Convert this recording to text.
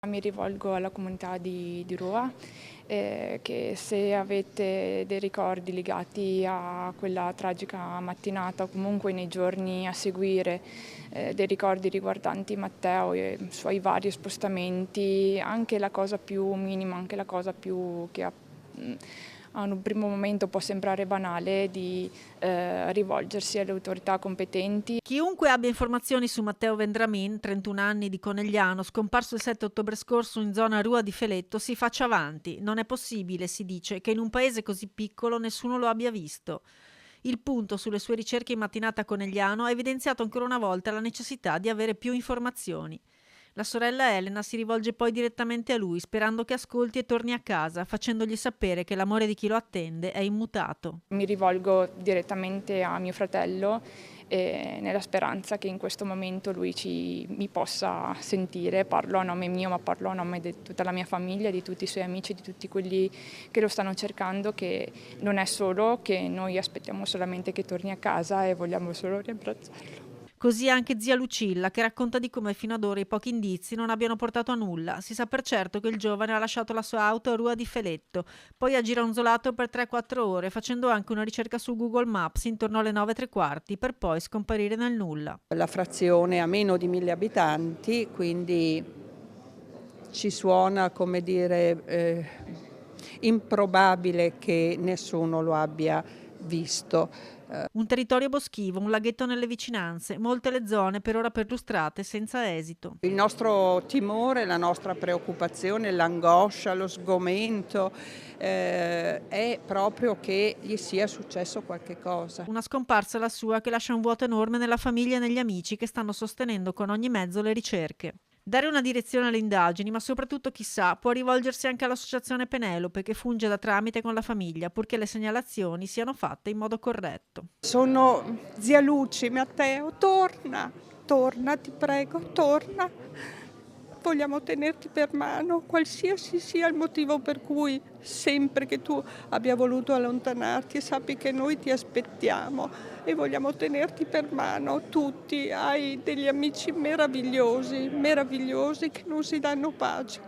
Mi rivolgo alla comunità di Rua, che se avete dei ricordi legati a quella tragica mattinata o comunque nei giorni a seguire, dei ricordi riguardanti Matteo e i suoi vari spostamenti, anche la cosa più minima, anche la cosa più che a un primo momento può sembrare banale, di rivolgersi alle autorità competenti. Chiunque abbia informazioni su Matteo Vendramin, 31 anni, di Conegliano, scomparso il 7 ottobre scorso in zona Rua di Feletto, si faccia avanti. Non è possibile, si dice, che in un paese così piccolo nessuno lo abbia visto. Il punto sulle sue ricerche in mattinata a Conegliano ha evidenziato ancora una volta la necessità di avere più informazioni. La sorella Elena si rivolge poi direttamente a lui, sperando che ascolti e torni a casa, facendogli sapere che l'amore di chi lo attende è immutato. Mi rivolgo direttamente a mio fratello, nella speranza che in questo momento lui mi possa sentire. Parlo a nome mio, ma parlo a nome di tutta la mia famiglia, di tutti i suoi amici, di tutti quelli che lo stanno cercando, che non è solo, che noi aspettiamo solamente che torni a casa e vogliamo solo riabbracciarlo. Così anche zia Lucilla, che racconta di come fino ad ora i pochi indizi non abbiano portato a nulla. Si sa per certo che il giovane ha lasciato la sua auto a Rua di Feletto, poi ha gironzolato per 3-4 ore, facendo anche una ricerca su Google Maps intorno alle 9:15, per poi scomparire nel nulla. La frazione ha meno di 1000 abitanti, quindi ci suona, come dire, improbabile che nessuno lo abbia visto. Un territorio boschivo, un laghetto nelle vicinanze, molte le zone per ora perlustrate senza esito. Il nostro timore, la nostra preoccupazione, l'angoscia, lo sgomento è proprio che gli sia successo qualche cosa. Una scomparsa la sua che lascia un vuoto enorme nella famiglia e negli amici che stanno sostenendo con ogni mezzo le ricerche. Dare una direzione alle indagini, ma soprattutto, chissà, può rivolgersi anche all'associazione Penelope, che funge da tramite con la famiglia, purché le segnalazioni siano fatte in modo corretto. Sono zia Luci, Matteo, torna, torna, ti prego, torna. Vogliamo tenerti per mano, qualsiasi sia il motivo per cui, sempre che tu abbia voluto allontanarti, sappi che noi ti aspettiamo e vogliamo tenerti per mano tutti. Hai degli amici meravigliosi, meravigliosi, che non si danno pace.